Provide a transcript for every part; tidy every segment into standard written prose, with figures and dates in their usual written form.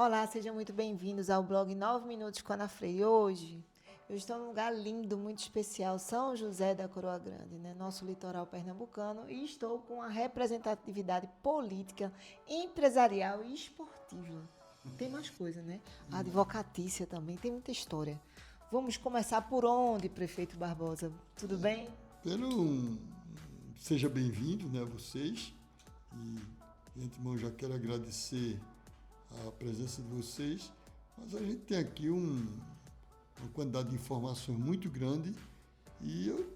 Olá, sejam muito bem-vindos ao blog 9 Minutos com Ana Freire. Hoje eu estou num lugar lindo, muito especial, São José da Coroa Grande, né? Nosso litoral pernambucano, e estou com a representatividade política, empresarial e esportiva. Tem mais coisa, né? A advocatícia também, tem muita história. Vamos começar por onde, prefeito Barbosa? Tudo bem? Seja bem-vindo, né, vocês. E, de antemão, já quero agradecer a presença de vocês. Mas a gente tem aqui uma quantidade de informações muito grande e eu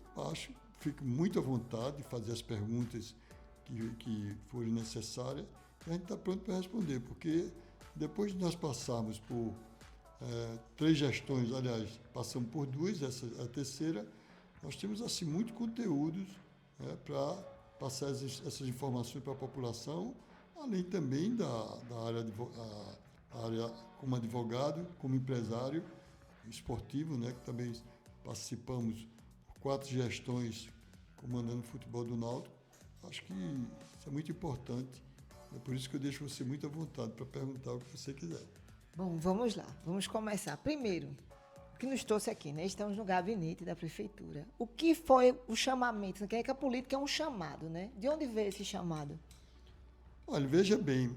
fico muito à vontade de fazer as perguntas que forem necessárias e a gente está pronto para responder, porque depois de nós passarmos por 3 gestões, aliás, passamos por 2, essa é a terceira, nós temos assim muito conteúdos, né, para passar essas informações para a população, além também da área, a área como advogado, como empresário esportivo, né, que também participamos por 4 gestões comandando o futebol do Náutico. Acho que isso é muito importante, é por isso que eu deixo você muito à vontade para perguntar o que você quiser. Bom, vamos lá, vamos começar. Primeiro, o que nos trouxe aqui, né? Estamos no gabinete da prefeitura. O que foi o chamamento? Que a política é um chamado, né? De onde veio esse chamado? Olha, veja bem,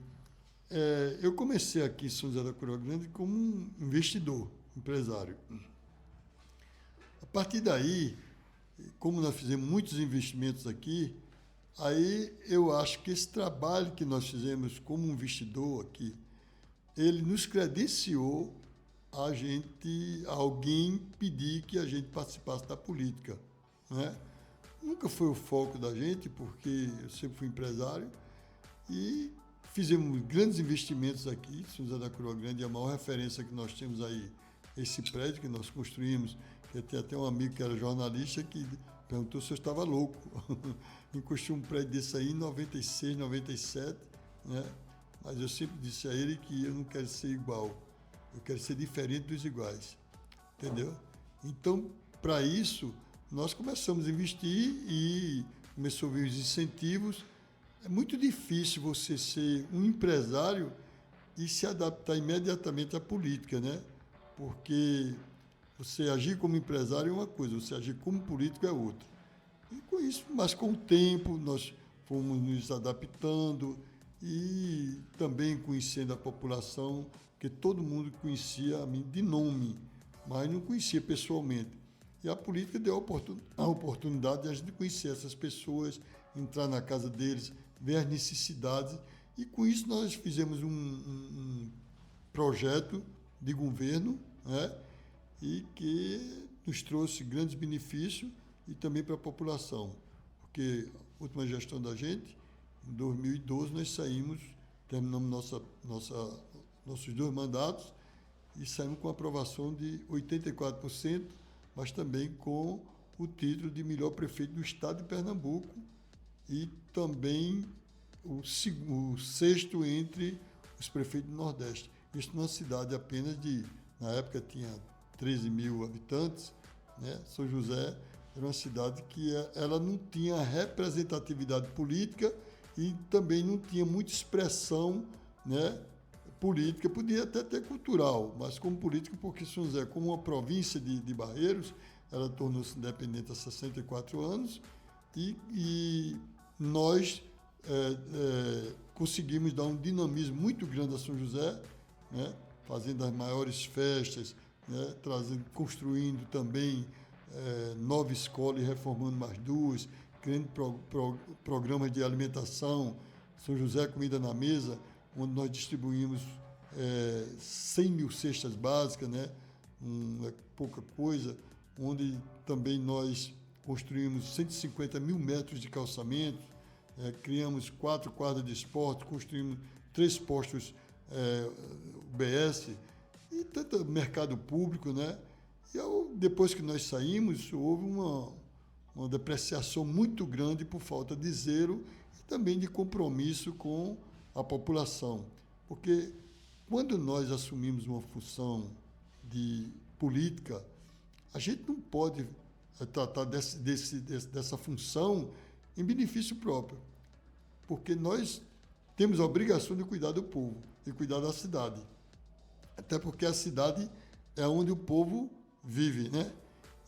eu comecei aqui em São José da Coroa Grande como um investidor, empresário. A partir daí, como nós fizemos muitos investimentos aqui, aí eu acho que esse trabalho que nós fizemos como investidor aqui, ele nos credenciou a alguém pedir que a gente participasse da política, né? Nunca foi o foco da gente, porque eu sempre fui empresário e fizemos grandes investimentos aqui. São José da Coroa Grande é a maior referência que nós temos aí, esse prédio que nós construímos, que tem até um amigo que era jornalista que perguntou se eu estava louco em construir um prédio desse aí em 96, 97, né? Mas eu sempre disse a ele que eu não quero ser igual, eu quero ser diferente dos iguais, entendeu? Então, para isso, nós começamos a investir e começou a vir os incentivos. É muito difícil você ser um empresário e se adaptar imediatamente à política, né? Porque você agir como empresário é uma coisa, você agir como político é outra. E com isso, mas com o tempo, nós fomos nos adaptando e também conhecendo a população, porque todo mundo conhecia a mim de nome, mas não conhecia pessoalmente. E a política deu a oportunidade de a gente conhecer essas pessoas, entrar na casa deles, ver as necessidades, e com isso nós fizemos um projeto de governo, né, e que nos trouxe grandes benefícios e também para a população, porque a última gestão da gente, em 2012, nós terminamos nossos 2 mandatos e saímos com a aprovação de 84%, mas também com o título de melhor prefeito do estado de Pernambuco e também o 6º entre os prefeitos do Nordeste. Isso numa cidade apenas na época tinha 13 mil habitantes, né? São José era uma cidade que ela não tinha representatividade política e também não tinha muita expressão, né, política. Podia até ter cultural, mas como política, porque São José, como uma província de Barreiros, ela tornou-se independente há 64 anos e nós conseguimos dar um dinamismo muito grande a São José, né, fazendo as maiores festas, né, construindo também 9 escolas e reformando mais 2, criando programas de alimentação, São José Comida na Mesa, onde nós distribuímos 100 mil cestas básicas, né? É pouca coisa, onde também nós construímos 150 mil metros de calçamento, criamos 4 quadras de esporte, construímos 3 postos UBS e tanto mercado público, né? E depois que nós saímos, houve uma depreciação muito grande por falta de zelo e também de compromisso com a população. Porque quando nós assumimos uma função de política, a gente não pode tratar dessa função em benefício próprio, porque nós temos a obrigação de cuidar do povo e cuidar da cidade. até porque a cidade é onde o povo vive, né?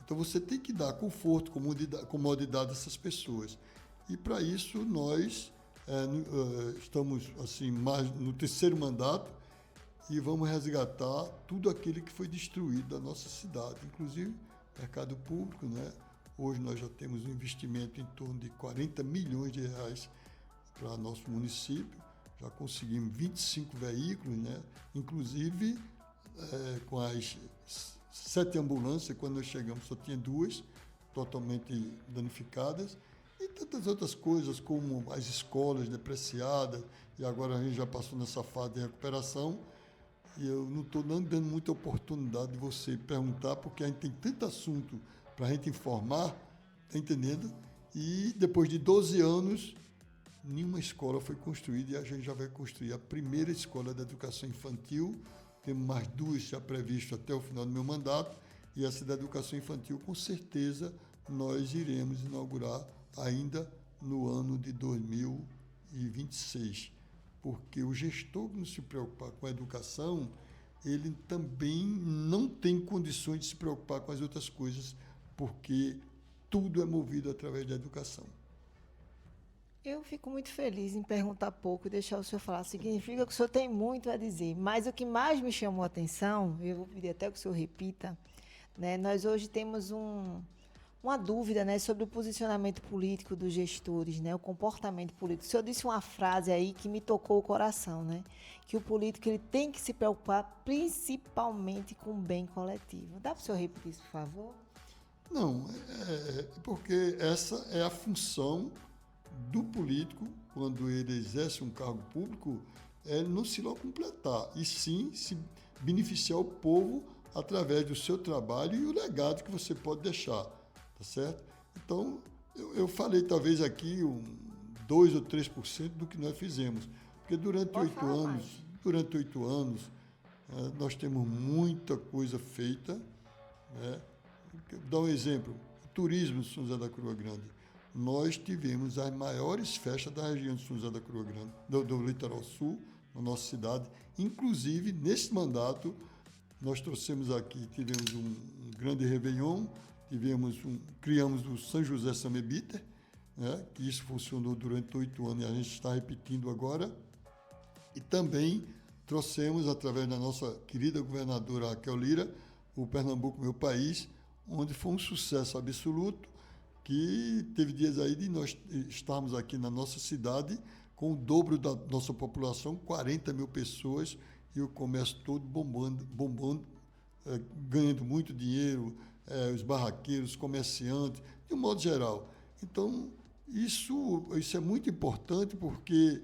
Então você tem que dar conforto, comodidade a essas pessoas. E para isso nós estamos assim mais no terceiro mandato e vamos resgatar tudo aquilo que foi destruído da nossa cidade, inclusive mercado público, né? Hoje nós já temos um investimento em torno de 40 milhões de reais para nosso município, já conseguimos 25 veículos, né? Inclusive com as 7 ambulâncias, quando nós chegamos só tinha 2 totalmente danificadas, e tantas outras coisas como as escolas depreciadas, e agora a gente já passou nessa fase de recuperação, e eu não estou dando muita oportunidade de você perguntar, porque a gente tem tanto assunto para a gente informar, tá entendendo? E depois de 12 anos, nenhuma escola foi construída, e a gente já vai construir a primeira escola de educação infantil. Temos mais 2 já previstas até o final do meu mandato, e essa da educação infantil, com certeza, nós iremos inaugurar ainda no ano de 2026. Porque o gestor que não se preocupar com a educação, ele também não tem condições de se preocupar com as outras coisas, porque tudo é movido através da educação. Eu fico muito feliz em perguntar pouco e deixar o senhor falar. Significa que o senhor tem muito a dizer. Mas o que mais me chamou a atenção, eu vou pedir até que o senhor repita, né? Nós hoje temos uma dúvida, né, sobre o posicionamento político dos gestores, né, o comportamento político. O senhor disse uma frase aí que me tocou o coração, né, que o político ele tem que se preocupar principalmente com o bem coletivo. Dá para o senhor repetir isso, por favor? Não, porque essa é a função do político, quando ele exerce um cargo público, é não se completar, e sim se beneficiar o povo através do seu trabalho e o legado que você pode deixar, tá certo? Então, eu falei talvez aqui 2 ou 3% do que nós fizemos, porque durante 8 anos, nós temos muita coisa feita, né? Vou dar um exemplo, o turismo de São José da Coroa Grande. Nós tivemos as maiores festas da região de São José da Coroa Grande, do Litoral Sul, na nossa cidade. Inclusive, nesse mandato, nós trouxemos aqui, tivemos um grande Réveillon, criamos o São José Samebiter, né, que isso funcionou durante 8 anos e a gente está repetindo agora. E também trouxemos, através da nossa querida governadora Raquel Lira, o Pernambuco Meu País, onde foi um sucesso absoluto, que teve dias aí de nós estarmos aqui na nossa cidade com o dobro da nossa população, 40 mil pessoas, e o comércio todo bombando, ganhando muito dinheiro, os barraqueiros, os comerciantes, de um modo geral. Então, isso é muito importante, porque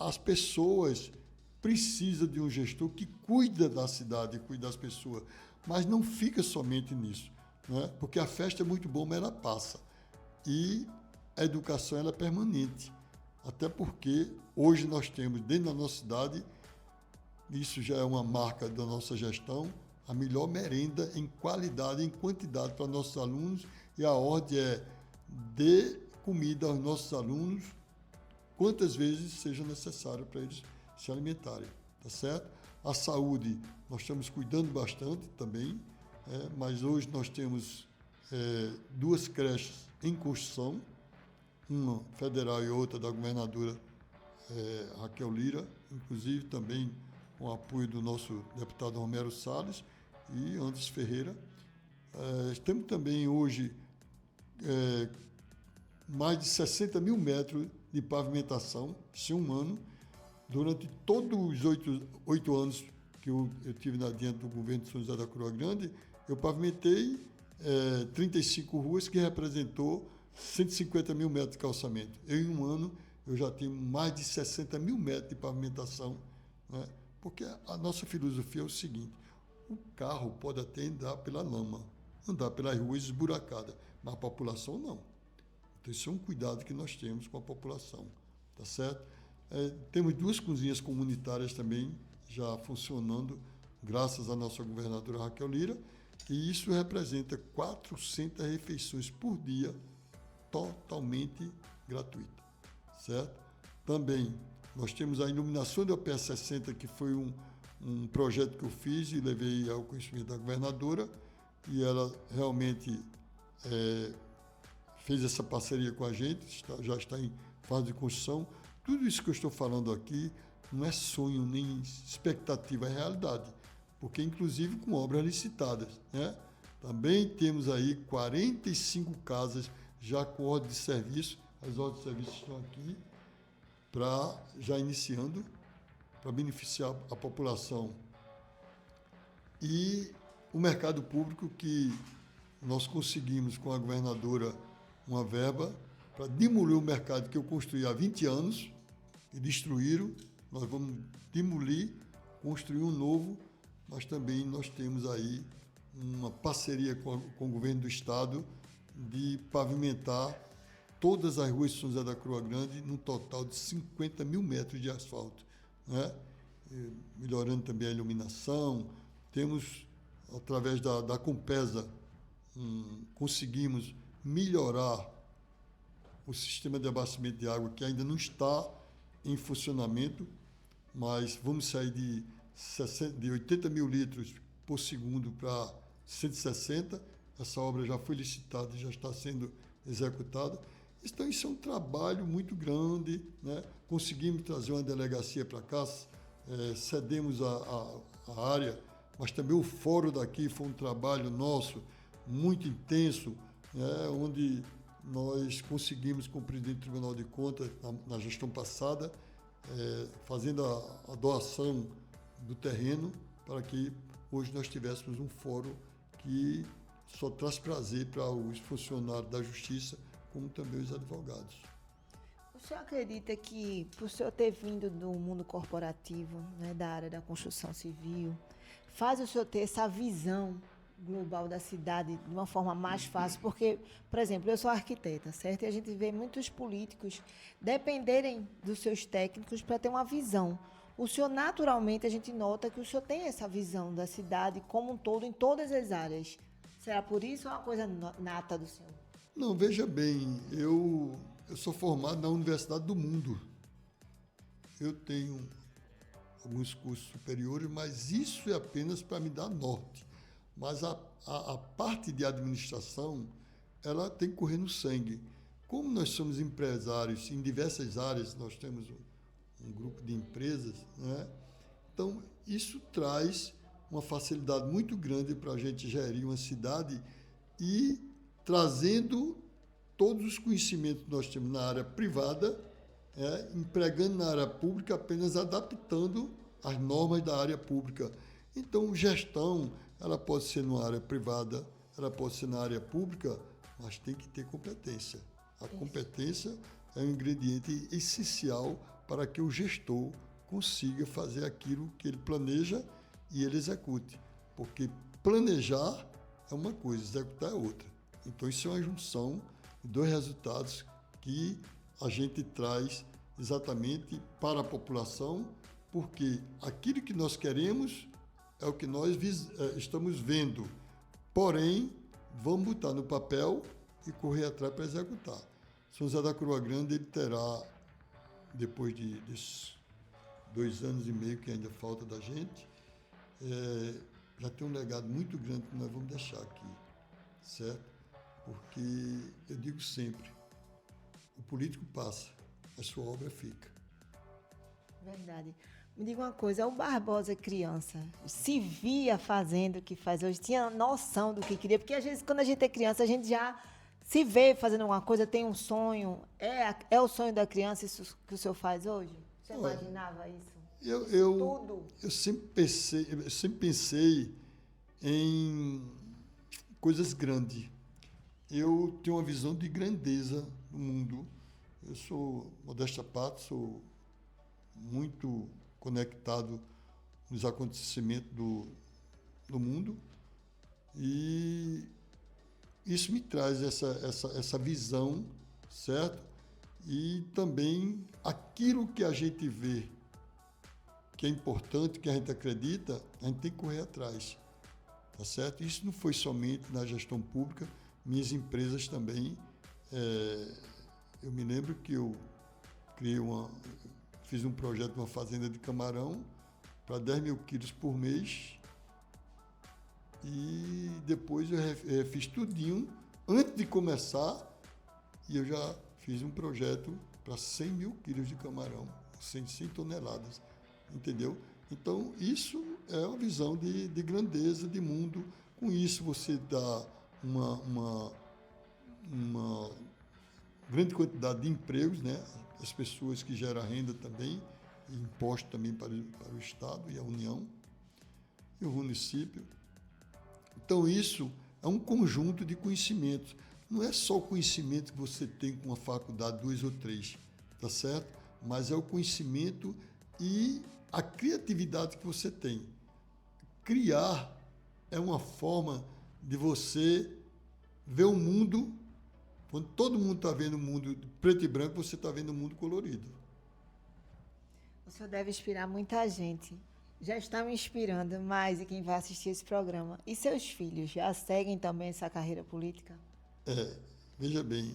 as pessoas precisam de um gestor que cuida da cidade, cuida das pessoas, mas não fica somente nisso, né? Porque a festa é muito boa, mas ela passa. E a educação ela é permanente. Até porque hoje nós temos, dentro da nossa cidade, isso já é uma marca da nossa gestão, a melhor merenda em qualidade, em quantidade para nossos alunos, e a ordem é dê comida aos nossos alunos quantas vezes seja necessário para eles se alimentarem, tá certo? A saúde, nós estamos cuidando bastante também, mas hoje nós temos 2 creches em construção, uma federal e outra da governadora Raquel Lira, inclusive também com o apoio do nosso deputado Romero Salles e Anderson Ferreira. Temos também hoje mais de 60 mil metros de pavimentação, isso é um ano. Durante todos os 8 anos que eu tive dentro do governo de São José da Coroa Grande, eu pavimentei 35 ruas, que representou 150 mil metros de calçamento. Em um ano, eu já tenho mais de 60 mil metros de pavimentação, né? Porque a nossa filosofia é o seguinte: o carro pode até andar pela lama, andar pelas ruas esburacadas, mas a população não. Então, isso é um cuidado que nós temos com a população, tá certo? Temos 2 cozinhas comunitárias também já funcionando, graças à nossa governadora Raquel Lira, e isso representa 400 refeições por dia, totalmente gratuita, certo? Também nós temos a iluminação da PS60, que foi um projeto que eu fiz e levei ao conhecimento da governadora, e ela realmente fez essa parceria com a gente, já está em fase de construção. Tudo isso que eu estou falando aqui não é sonho nem expectativa, é realidade, porque inclusive com obras licitadas, né? Também temos aí 45 casas já com ordem de serviço, as ordens de serviço estão aqui, já iniciando, para beneficiar a população. E o mercado público, que nós conseguimos com a governadora uma verba para demolir o mercado que eu construí há 20 anos, e destruíram. Nós vamos demolir, construir um novo, mas também nós temos aí uma parceria com o governo do estado de pavimentar todas as ruas de São José da Coroa Grande num total de 50 mil metros de asfalto, né? Melhorando também a iluminação. Temos, através da Compesa, conseguimos melhorar o sistema de abastecimento de água, que ainda não está em funcionamento, mas vamos sair de 80 mil litros por segundo para 160. Essa obra já foi licitada e já está sendo executada. Então, isso é um trabalho muito grande, né? Conseguimos trazer uma delegacia para cá, cedemos a área, mas também o fórum daqui foi um trabalho nosso muito intenso, né? Onde nós conseguimos, com o presidente do Tribunal de Contas, na gestão passada, fazendo a doação do terreno, para que hoje nós tivéssemos um fórum que só traz prazer para os funcionários da Justiça, como também os advogados. O senhor acredita que, por o senhor ter vindo do mundo corporativo, né, da área da construção civil, faz o senhor ter essa visão global da cidade de uma forma mais fácil? Porque, por exemplo, eu sou arquiteta, certo? E a gente vê muitos políticos dependerem dos seus técnicos para ter uma visão. O senhor, naturalmente, a gente nota que o senhor tem essa visão da cidade como um todo, em todas as áreas. Será por isso ou é uma coisa nata do senhor? Não, veja bem, eu sou formado na Universidade do Mundo. Eu tenho alguns cursos superiores, mas isso é apenas para me dar norte. Mas a parte de administração, ela tem que correr no sangue. Como nós somos empresários em diversas áreas, nós temos um grupo de empresas, né? Então, isso traz uma facilidade muito grande para a gente gerir uma cidade e trazendo todos os conhecimentos que nós temos na área privada, empregando na área pública, apenas adaptando as normas da área pública. Então, gestão, ela pode ser na área privada, ela pode ser na área pública, mas tem que ter competência. A competência é um ingrediente essencial para que o gestor consiga fazer aquilo que ele planeja e ele execute. Porque planejar é uma coisa, executar é outra. Então, isso é uma junção de dois resultados que a gente traz exatamente para a população, porque aquilo que nós queremos é o que nós estamos vendo. Porém, vamos botar no papel e correr atrás para executar. São José da Coroa Grande, ele terá, depois desses 2 anos e meio que ainda falta da gente, já tem um legado muito grande que nós vamos deixar aqui, certo? Porque eu digo sempre, o político passa, a sua obra fica. Verdade. Me diga uma coisa, o Barbosa criança se via fazendo o que faz hoje, tinha noção do que queria? Porque às vezes quando a gente é criança, a gente já se vê fazendo alguma coisa, tem um sonho. É o sonho da criança isso que o senhor faz hoje? Você imaginava isso? Eu sempre pensei em coisas grandes. Eu tenho uma visão de grandeza no mundo. Eu sou, modéstia à parte, sou muito conectado nos acontecimentos do mundo, e isso me traz essa visão, certo? E também aquilo que a gente vê que é importante, que a gente acredita, a gente tem que correr atrás, tá certo? Isso não foi somente na gestão pública, minhas empresas também. Eu me lembro que eu fiz um projeto de uma fazenda de camarão, para 10 mil quilos por mês. E depois eu fiz tudinho antes de começar, e eu já fiz um projeto para 100 mil quilos de camarão, 100 toneladas, entendeu? Então, isso é uma visão de grandeza, de mundo. Com isso, você dá uma grande quantidade de empregos, né? As pessoas que geram renda também, e imposto também para o Estado e a União, e o município. Então, isso é um conjunto de conhecimentos. Não é só o conhecimento que você tem com uma faculdade, 2 ou 3, tá certo? Mas é o conhecimento e a criatividade que você tem. Criar é uma forma de você ver o mundo. Quando todo mundo está vendo o mundo preto e branco, você está vendo o mundo colorido. O senhor deve inspirar muita gente. Já está me inspirando mais quem vai assistir esse programa. E seus filhos já seguem também essa carreira política? Veja bem,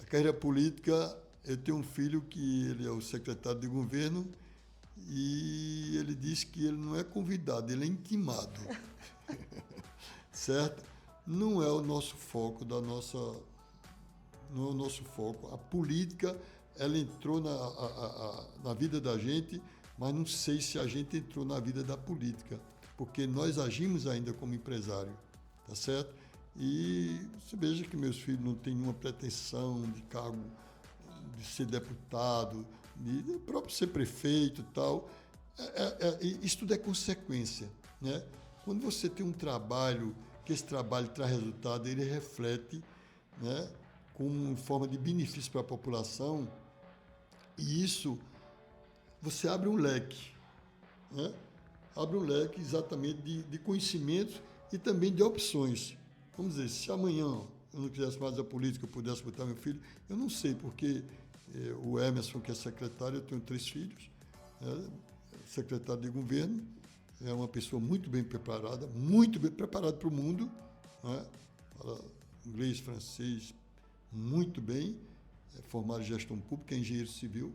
a carreira política, eu tenho um filho que ele é o secretário de governo e ele diz que ele não é convidado, ele é intimado. Certo? Não é o nosso foco não é o nosso foco. A política, ela entrou na vida da gente, mas não sei se a gente entrou na vida da política, porque nós agimos ainda como empresário, tá certo? E você veja que meus filhos não têm nenhuma pretensão de cargo, de ser deputado, de próprio ser prefeito e tal. Isso tudo é consequência, né? Quando você tem um trabalho, que esse trabalho traz resultado, ele reflete, né, como forma de benefício para a população, e isso você abre um leque, né? Abre um leque exatamente de conhecimentos e também de opções. Vamos dizer, se amanhã eu não quisesse mais a política, eu pudesse botar meu filho, eu não sei, porque o Emerson, que é secretário, eu tenho 3 filhos, né, secretário de governo, é uma pessoa muito bem preparada para o mundo, né? Fala inglês, francês, muito bem, é formado em gestão pública, é engenheiro civil,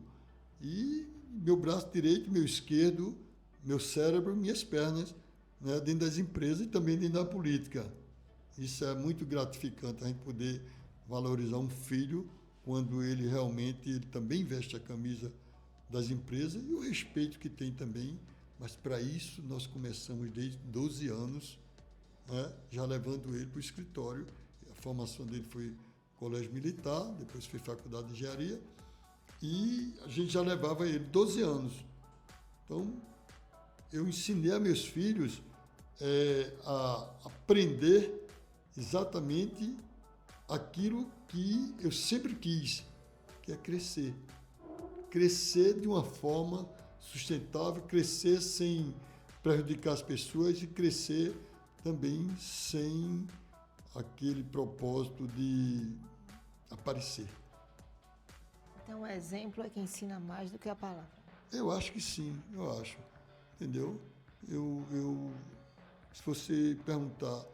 e meu braço direito, meu esquerdo, meu cérebro, minhas pernas, né, dentro das empresas e também dentro da política. Isso é muito gratificante, a gente poder valorizar um filho quando ele realmente ele também veste a camisa das empresas e o respeito que tem também. Mas para isso nós começamos desde 12 anos, né, já levando ele para o escritório. A formação dele foi colégio militar, depois foi faculdade de engenharia, e a gente já levava ele 12 anos. Então, eu ensinei a meus filhos a aprender exatamente aquilo que eu sempre quis, que é crescer. Crescer de uma forma sustentável, crescer sem prejudicar as pessoas e crescer também sem aquele propósito de aparecer. Então, o exemplo é que ensina mais do que a palavra. Eu acho que sim, eu acho. Entendeu? Se você perguntar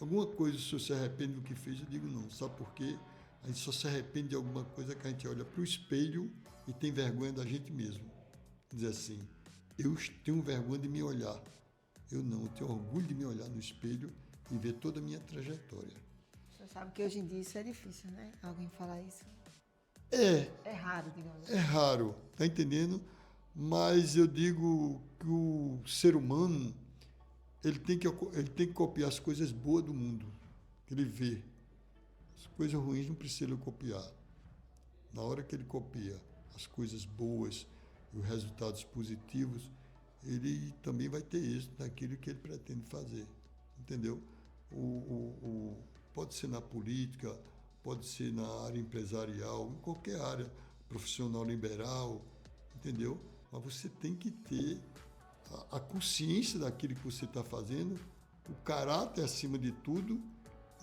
alguma coisa, se você se arrepende do que fez, eu digo não. Sabe por quê? A gente só se arrepende de alguma coisa que a gente olha para o espelho e tem vergonha da gente mesmo. Dizer assim, eu tenho vergonha de me olhar. Eu não, eu tenho orgulho de me olhar no espelho e ver toda a minha trajetória. Você sabe que hoje em dia isso é difícil, né? Alguém falar isso. É raro, digamos assim. É raro, tá entendendo? Mas eu digo que o ser humano, ele tem que copiar as coisas boas do mundo, que ele vê. As coisas ruins não precisa ele copiar. Na hora que ele copia as coisas boas e os resultados positivos, ele também vai ter êxito naquilo que ele pretende fazer, entendeu? Pode ser na política, pode ser na área empresarial, em qualquer área, profissional liberal, entendeu? Mas você tem que ter a consciência daquilo que você está fazendo, o caráter acima de tudo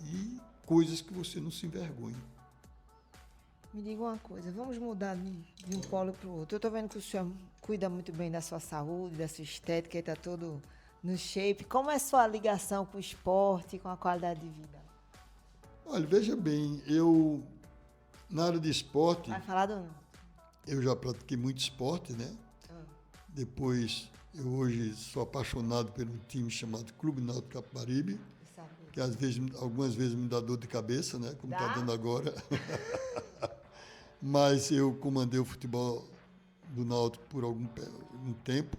e coisas que você não se envergonhe. Me diga uma coisa, vamos mudar de um polo para o outro. Eu estou vendo que o senhor cuida muito bem da sua saúde, da sua estética, está todo no shape. Como é a sua ligação com o esporte, com a qualidade de vida? Olha, veja bem, na área de esporte, Vai falar do... eu já pratiquei muito esporte, né? Depois Eu hoje sou apaixonado por um time chamado Clube Náutico Capibaribe, que às vezes, algumas vezes me dá dor de cabeça, né? Como está dando agora. Mas eu comandei o futebol do Náutico por um tempo,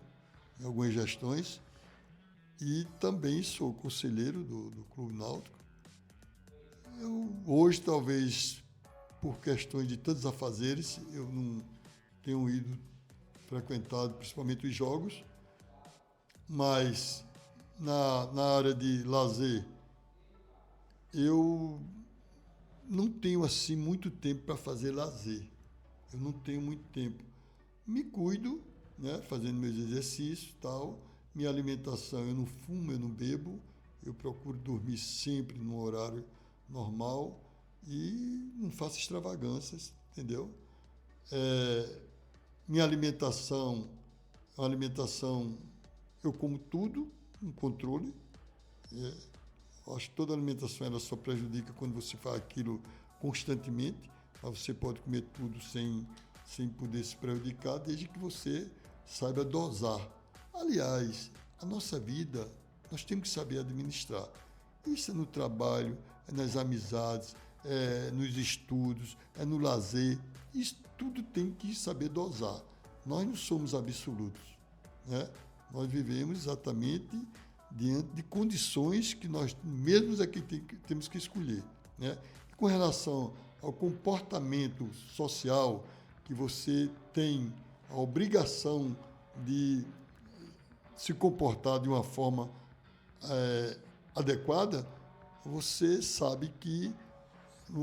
em algumas gestões, e também sou conselheiro do Clube Náutico. Eu, hoje, talvez, por questões de tantos afazeres, eu não tenho ido frequentado principalmente os jogos, mas na área de lazer, eu não tenho assim muito tempo para fazer lazer. Eu não tenho muito tempo. Me cuido, né, fazendo meus exercícios e tal. Minha alimentação, eu não fumo, eu não bebo. Eu procuro dormir sempre no horário normal e não faço extravagâncias, entendeu? Minha alimentação é uma alimentação, eu como tudo, um controle. Acho que toda alimentação ela só prejudica quando você faz aquilo constantemente, mas você pode comer tudo sem poder se prejudicar, desde que você saiba dosar. Aliás, a nossa vida, nós temos que saber administrar. Isso é no trabalho, é nas amizades, é nos estudos, é no lazer. Isso tudo tem que saber dosar. Nós não somos absolutos, né? Nós vivemos exatamente diante de condições que nós mesmos aqui temos que escolher, né? Com relação ao comportamento social, que você tem a obrigação de se comportar de uma forma adequada, você sabe que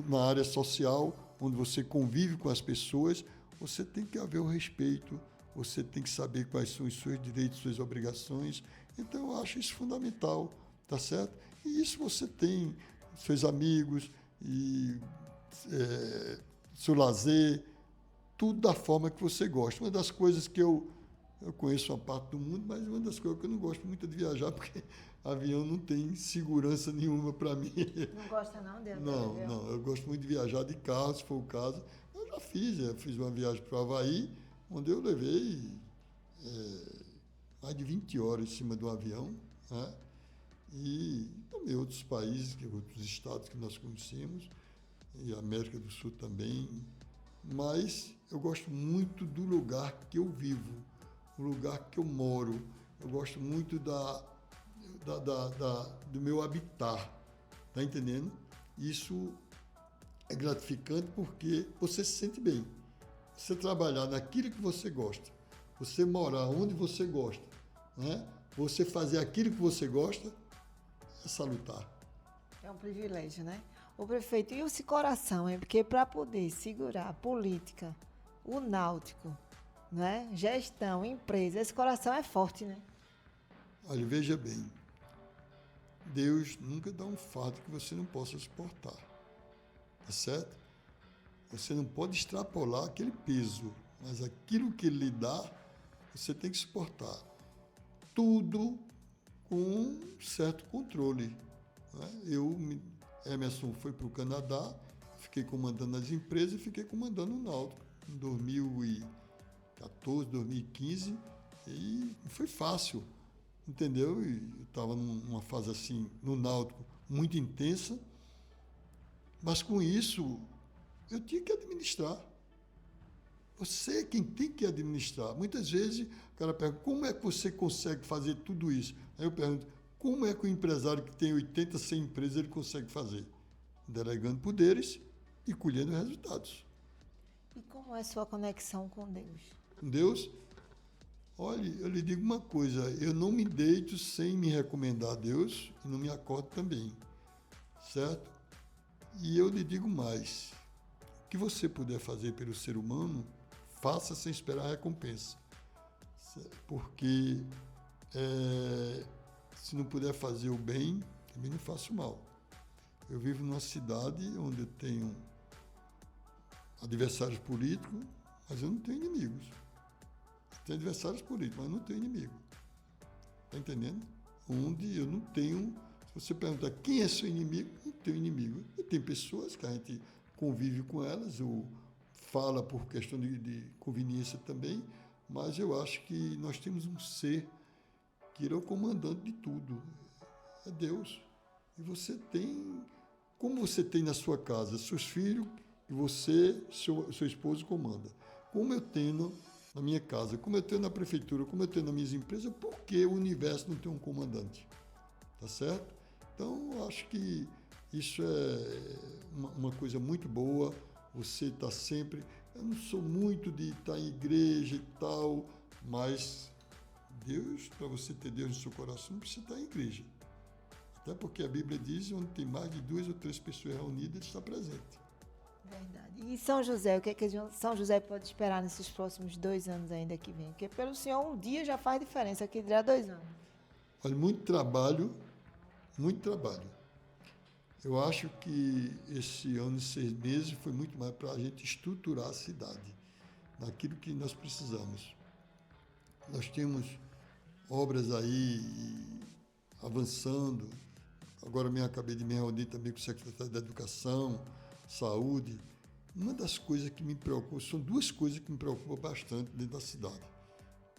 na área social, onde você convive com as pessoas, você tem que haver o respeito, você tem que saber quais são os seus direitos, suas obrigações. Então, eu acho isso fundamental, tá certo? E isso você tem seus amigos e seu lazer, tudo da forma que você gosta. Uma das coisas que eu conheço uma parte do mundo, mas uma das coisas que eu não gosto muito é de viajar, porque avião não tem segurança nenhuma para mim. Não gosta não de andar Não, de avião? não. Eu gosto muito de viajar de carro, se for o caso. Eu fiz uma viagem para o Havaí, onde eu levei mais de 20 horas em cima do avião, né? E também outros países, outros estados que nós conhecemos, e a América do Sul também. Mas eu gosto muito do lugar que eu vivo, o lugar que eu moro. Eu gosto muito do meu habitat, tá entendendo? Isso é gratificante porque você se sente bem. Você trabalhar naquilo que você gosta, você morar onde você gosta, né? Você fazer aquilo que você gosta, é salutar. É um privilégio, né? O prefeito, e esse coração, hein? Porque para poder segurar a política, o náutico, né? Gestão, empresa, esse coração é forte, né? Olha, veja bem, Deus nunca dá um fardo que você não possa suportar, tá certo? Você não pode extrapolar aquele peso, mas aquilo que Ele lhe dá, você tem que suportar. Tudo com um certo controle, né? Emerson foi para o Canadá, fiquei comandando as empresas e fiquei comandando o Náutico em 2014, 2015, e foi fácil, entendeu? Eu estava numa fase assim, no Náutico, muito intensa, mas com isso eu tinha que administrar. Você é quem tem que administrar. Muitas vezes o cara pergunta, como é que você consegue fazer tudo isso? Aí eu pergunto, como é que o empresário que tem 80, 100 empresas, ele consegue fazer? Delegando poderes e colhendo resultados. E como é a sua conexão com Deus? Com Deus, olha, eu lhe digo uma coisa, eu não me deito sem me recomendar a Deus e não me acordo também, certo? E eu lhe digo mais, o que você puder fazer pelo ser humano, faça sem esperar recompensa, porque se não puder fazer o bem, também não faço o mal. Eu vivo numa cidade onde eu tenho adversários políticos, mas eu não tenho inimigos. Tenho adversários políticos, mas não tenho inimigo. Está entendendo? Onde eu não tenho... Se você perguntar quem é seu inimigo, não tenho inimigo. E tem pessoas que a gente convive com elas, ou fala por questão de conveniência também, mas eu acho que nós temos um ser que ele é o comandante de tudo. É Deus. E você tem, como você tem na sua casa, seus filhos, e você, seu esposo comanda. Como eu tenho na minha casa, como eu tenho na prefeitura, como eu tenho nas minhas empresas, por que o universo não tem um comandante? Tá certo? Então, eu acho que isso é uma coisa muito boa. Você está sempre... Eu não sou muito de estar em igreja e tal, mas Deus, para você ter Deus no seu coração, não precisa estar em igreja. Até porque a Bíblia diz, onde tem mais de 2 ou 3 pessoas reunidas, ele está presente. Verdade. E São José, o que é que São José pode esperar nesses próximos 2 anos ainda que vem? Porque pelo senhor um dia já faz diferença, aqui dirá 2 anos. Olha, muito trabalho, muito trabalho. Eu acho que esse ano e 6 meses foi muito mais para a gente estruturar a cidade, naquilo que nós precisamos. Nós temos obras aí avançando. Agora mesmo acabei de me reunir também com o secretário da Educação, Saúde. Uma das coisas que me preocupa, são 2 coisas que me preocupam bastante dentro da cidade: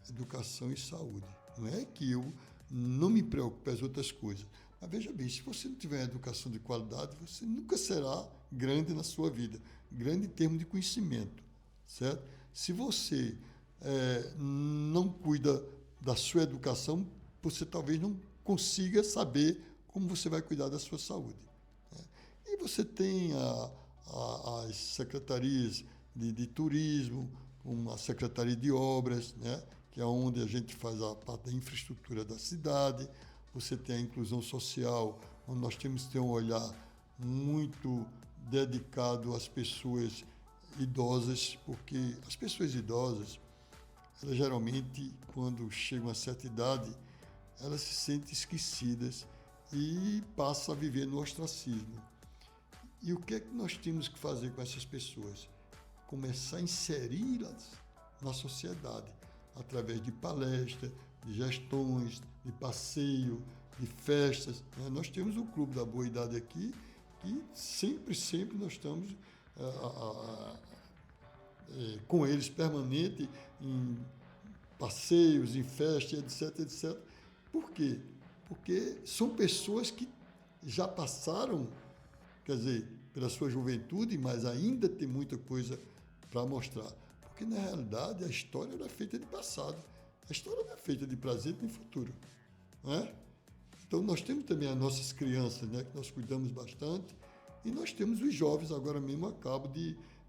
educação e saúde. Não é que eu não me preocupe com as outras coisas. Mas veja bem, se você não tiver educação de qualidade, você nunca será grande na sua vida, grande em termos de conhecimento, certo? Se você não cuida da sua educação, você talvez não consiga saber como você vai cuidar da sua saúde. Né? E você tem as secretarias de turismo, uma secretaria de obras, né? Que é onde a gente faz a parte da infraestrutura da cidade. Você tem a inclusão social, onde nós temos que ter um olhar muito dedicado às pessoas idosas, porque as pessoas idosas, elas geralmente, quando chegam a certa idade, elas se sentem esquecidas e passam a viver no ostracismo. E o que é que nós temos que fazer com essas pessoas? Começar a inseri-las na sociedade, através de palestras, de gestões, de passeio, de festas. Né? Nós temos o Clube da Boa Idade aqui, que sempre nós estamos com eles permanente em passeios, em festas, etc. Por quê? Porque são pessoas que já passaram, quer dizer, pela sua juventude, mas ainda tem muita coisa para mostrar. Porque, na realidade, a história era feita de passado. A história não é feita de presente nem futuro. Não é? Então, nós temos também as nossas crianças, né, que nós cuidamos bastante, e nós temos os jovens. Agora mesmo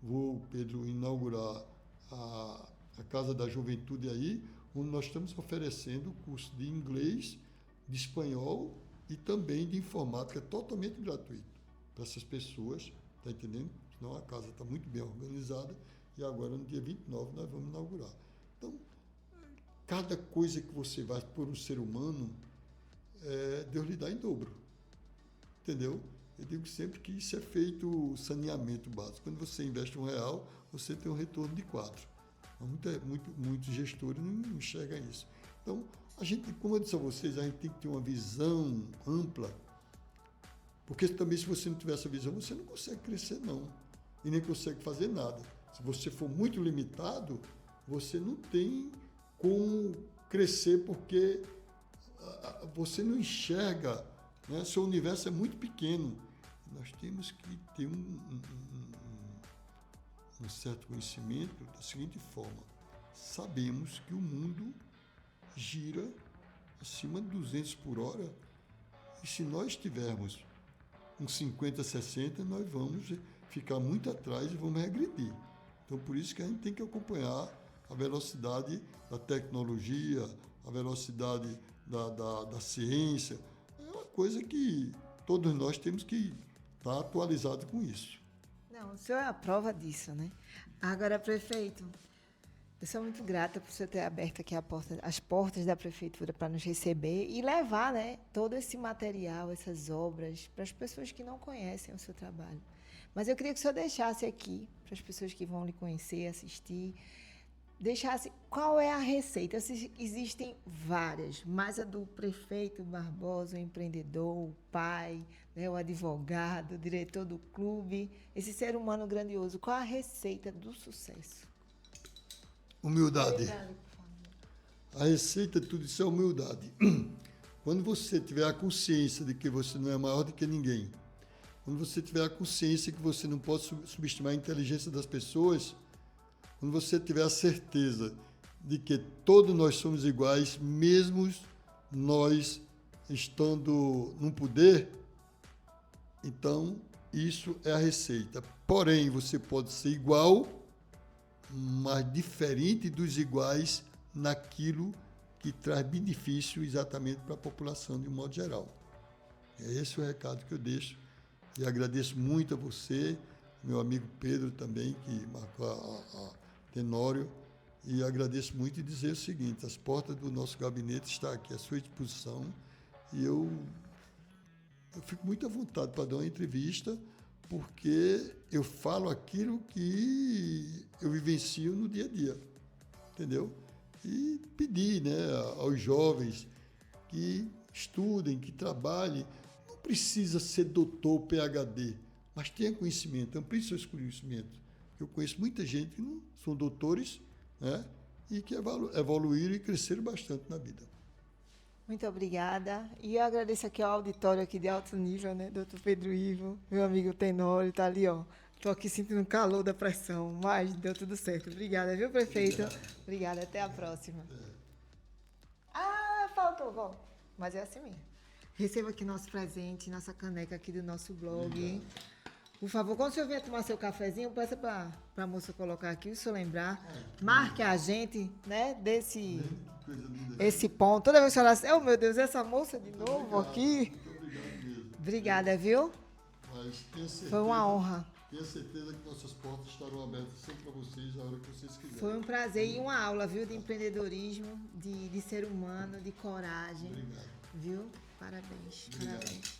vou, Pedro, inaugurar a Casa da Juventude aí, onde nós estamos oferecendo o curso de inglês, de espanhol e também de informática totalmente gratuito para essas pessoas, está entendendo? Senão a casa está muito bem organizada e agora no dia 29 nós vamos inaugurar. Então, cada coisa que você vai por um ser humano, Deus lhe dá em dobro, entendeu? Eu digo sempre que isso é feito saneamento básico. Quando você investe R$1, você tem um retorno de 4. Muitos gestores não enxergam isso. Então, a gente, como eu disse a vocês, a gente tem que ter uma visão ampla, porque também se você não tiver essa visão, você não consegue crescer, não. E nem consegue fazer nada. Se você for muito limitado, você não tem como crescer, porque você não enxerga, né? Seu universo é muito pequeno. Nós temos que ter um certo conhecimento da seguinte forma: sabemos que o mundo gira acima de 200 por hora, e se nós tivermos uns 50, 60, nós vamos ficar muito atrás e vamos regredir. Então, por isso que a gente tem que acompanhar a velocidade da tecnologia, a velocidade da ciência. É uma coisa que todos nós temos que estar atualizados com isso. Não, o senhor é a prova disso, né? Agora, prefeito, eu sou muito grata por você ter aberto aqui as portas da prefeitura para nos receber e levar, né, todo esse material, essas obras, para as pessoas que não conhecem o seu trabalho. Mas eu queria que o senhor deixasse aqui, para as pessoas que vão lhe conhecer, assistir, deixasse qual é a receita. Existem várias, mas a do prefeito Barbosa, o empreendedor, o pai, né, o advogado, o diretor do clube, esse ser humano grandioso, qual a receita do sucesso? Humildade. A receita de tudo isso é humildade. Quando você tiver a consciência de que você não é maior do que ninguém, quando você tiver a consciência que você não pode subestimar a inteligência das pessoas, quando você tiver a certeza de que todos nós somos iguais, mesmo nós estando no poder, então isso é a receita. Porém, você pode ser igual, mas diferente dos iguais naquilo que traz benefício exatamente para a população de um modo geral. É esse o recado que eu deixo. E agradeço muito a você, meu amigo Pedro também, que marcou a Tenório, e agradeço muito e dizer o seguinte: as portas do nosso gabinete estão aqui à sua disposição, e eu fico muito à vontade para dar uma entrevista, porque eu falo aquilo que eu vivencio no dia a dia, entendeu? E pedir, né, aos jovens que estudem, que trabalhem. Não precisa ser doutor, PhD, mas tenha conhecimento, amplie seus conhecimentos. Eu conheço muita gente que não são doutores, né, e que evoluíram e cresceram bastante na vida. Muito obrigada. E eu agradeço aqui ao auditório aqui de alto nível, né? Doutor Pedro Ivo, meu amigo Tenório, está ali, ó. Estou aqui sentindo o calor da pressão, mas deu tudo certo. Obrigada, viu, prefeito? Obrigada, até a próxima. Ah, faltou, volta. Mas é assim mesmo. Receba aqui nosso presente, nossa caneca aqui do nosso blog. Obrigado. Por favor, quando o senhor vier tomar seu cafezinho, peça para a moça colocar aqui, o senhor lembrar. Marque a gente, né, desse esse ponto. Toda vez que você fala assim, oh meu Deus, essa moça de novo aqui. Muito obrigado mesmo. Obrigada, viu? Mas tenha certeza, foi uma honra. Tenha certeza que nossas portas estarão abertas sempre para vocês, a hora que vocês quiserem. Foi um prazer e uma aula, viu, de empreendedorismo, de ser humano, de coragem. Obrigado. Viu? Parabéns. Obrigado. Parabéns.